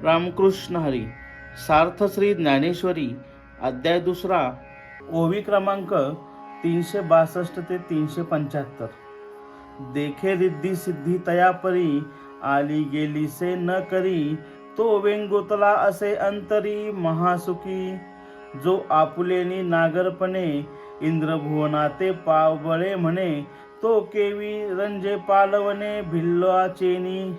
रामकृष्ण हरी. सार्थ श्री ज्ञानेश्वरी अध्याय 2 ओवी क्रमांक 362 ते 375. देखे रिद्धी सिद्धी तया परी आली गेली से न करी तो वेंगुतला असे अंतरी महासुखी जो आपुलेनी नागरपणे इंद्रभुवनाते पावबळे म्हणे तो केवी रंजे पालवणे भिल्लाचेनी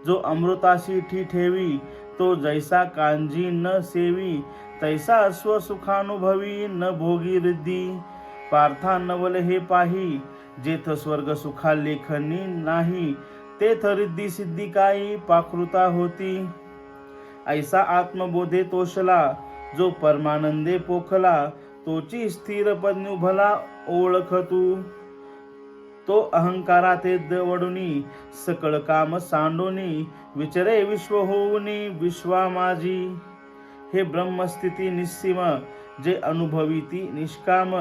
जो अमृताशी ठेवी तो जैसा कांजी न सेवी तैसा स्वसुखानुभवी न भोगी रिद्धी पार्था नवल हे पाही जेथ स्वर्ग सुखा लेखनी नाही तेथ रिद्धी सिद्धी काही पाकृता होती ऐसा आत्मबोधे तोषला जो परमानंदे पोखला तोची स्थिर पद्नु भला ओळख तू तो अहंकाराते दवडुनी सकळ काम सांडोनी विचरे विश्व होऊनी विश्वा माझी हे ब्रह्मस्थिती निस्सीम जे अनुभविती निष्काम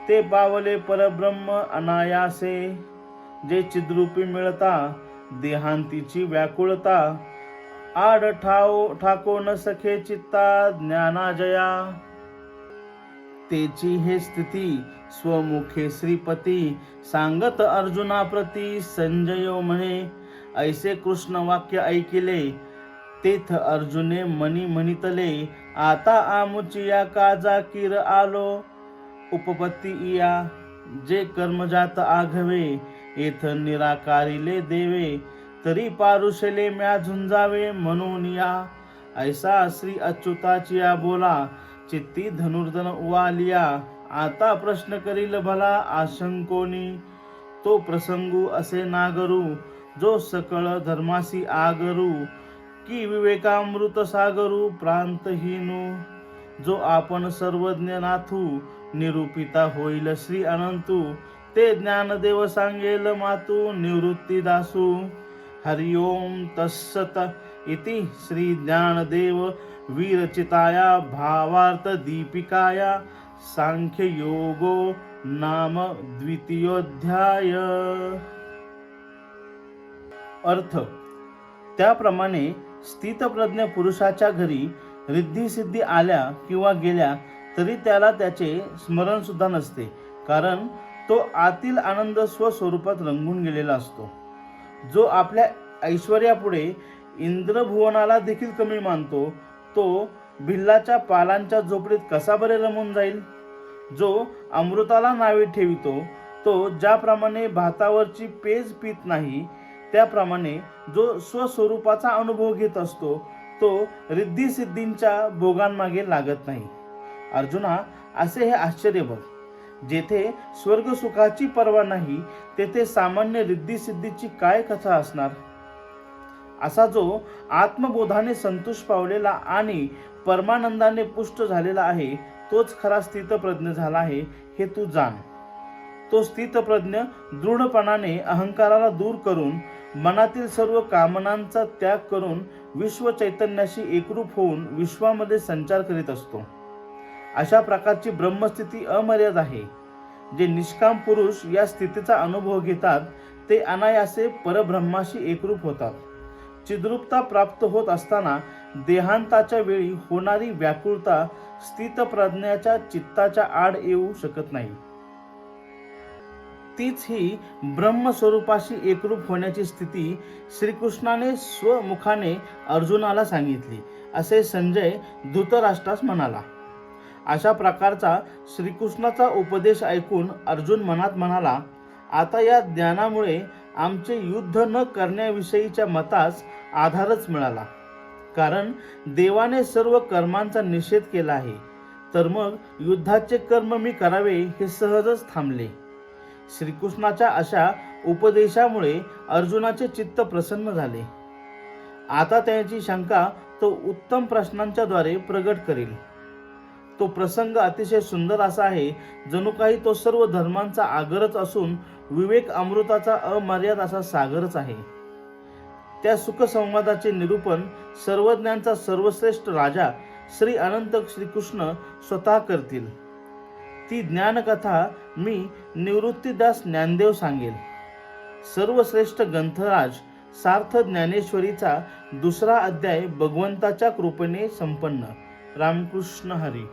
ते पावले परब्रह्म अनायासे जे चिद्रूपी मिळता देहांतीची व्याकुळता आड ठाको न सखे चित्ता ज्ञानाजया तेची हे स्थिती स्वमुखे श्रीपती सांगत अर्जुना प्रती संजयो म्हणे ऐसे कृष्ण वाक्य ऐकिले तेथ अर्जुने मनी म्हणितले आता आमुचिया काजा किर आलो उपपत्ती इया जे कर्मजात आघवे येथ निराकारिले देवे तरी पारुषले म्या झुंजावे म्हणून या ऐसा श्री अच्युताचिया बोला चित्ती धनुर्धन उवालिया आता प्रश्न करील भला आशंकोनी तो प्रसंगू असे नागरू जो सकळ धर्मासी आगरू की विवेकामृत सागरू प्रांतहीनू जो आपण सर्वज्ञ नाथू निरूपिता होईल श्री अनंतू ते ज्ञानदेव सांगेल मातू निवृत्ती दासू हरिओम तत्सत इति श्री ज्ञानदेव विरचिताया भावार्थ दीपिकाया सांख्य योगो नाम द्वितीयोध्याय. अर्थ त्याप्रमाणे स्थितप्रज्ञ पुरुषाच्या घरी रिद्धी सिद्धी आल्या किंवा गेल्या तरी त्याला त्याचे स्मरण सुद्धा नसते, कारण तो आतील आनंद स्वस्वरूपात रंगून गेलेला असतो. जो आपल्या ऐश्वर्यापुढे इंद्रभुवनाला देखील कमी मानतो तो भिल्लाच्या पालांच्या झोपडीत कसा बरे रमून जाईल. जो अमृताला नावे ठेवितो तो ज्याप्रमाणे भातावरची पेज पित नाही त्याप्रमाणे जो स्वस्वरूपाचा अनुभव घेत असतो तो रिद्धी सिद्धींच्या भोगांमागे लागत नाही. अर्जुना, असे हे आश्चर्य बघ. जेथे स्वर्ग सुखाची पर्वा नाही तेथे सामान्य रिद्धी सिद्धीची काय कथा असणार. असा जो आत्मबोधाने संतोष पावलेला आणि परमानंदाने पुष्ट झालेला आहे तोच खरा स्थितप्रज्ञ झाला आहे हे तू जाण. तो स्थितप्रज्ञ दृढपणाने अहंकाराला दूर करून मनातील सर्व कामनांचा त्याग करून विश्व चैतन्याशी एकरूप होऊन विश्वामध्ये संचार करीत असतो. अशा प्रकारची ब्रह्मस्थिती अमर्याद आहे. जे निष्काम पुरुष या स्थितीचा अनुभव घेतात ते अनायासे परब्रह्माशी एकरूप होतात. चिद्रूपता प्राप्त होत असताना देहांताच्या वेळी होणारी व्याकुळता स्थितप्रज्ञाच्या चित्ताच्या आड येऊ शकत नाही. तीच ही ब्रह्मस्वरूपाशी एकरूप होण्याची स्थिती श्रीकृष्णाने स्वमुखाने अर्जुनाला सांगितली असे संजय धृतराष्ट्रास म्हणाला. अशा प्रकारचा श्रीकृष्णाचा उपदेश ऐकून अर्जुन मनात म्हणाला, आता या ज्ञानामुळे आमचे युद्ध न करण्याविषयीच्या मतास आधारच मिळाला. कारण देवाने सर्व कर्मांचा निषेध केला आहे, तर मग युद्धाचे कर्म मी करावे हे सहजच थांबले. श्रीकृष्णाच्या अशा उपदेशामुळे अर्जुनाचे चित्त प्रसन्न झाले. आता त्याची शंका तो उत्तम प्रश्नांच्या द्वारे प्रगट करेल. तो प्रसंग अतिशय सुंदर असा आहे, जणू काही तो सर्व धर्मांचा आगरच असून विवेक अमृताचा अमर्याद असा सागरच आहे. त्या सुखसंवादाचे निरूपण सर्वज्ञांचा सर्वश्रेष्ठ राजा श्री अनंत श्रीकृष्ण स्वतः करतील. ती ज्ञानकथा मी निवृत्तीदास ज्ञानदेव सांगेल. सर्वश्रेष्ठ ग्रंथराज सार्थ ज्ञानेश्वरीचा दुसरा अध्याय भगवंताच्या कृपेने संपन्न. रामकृष्ण हरी.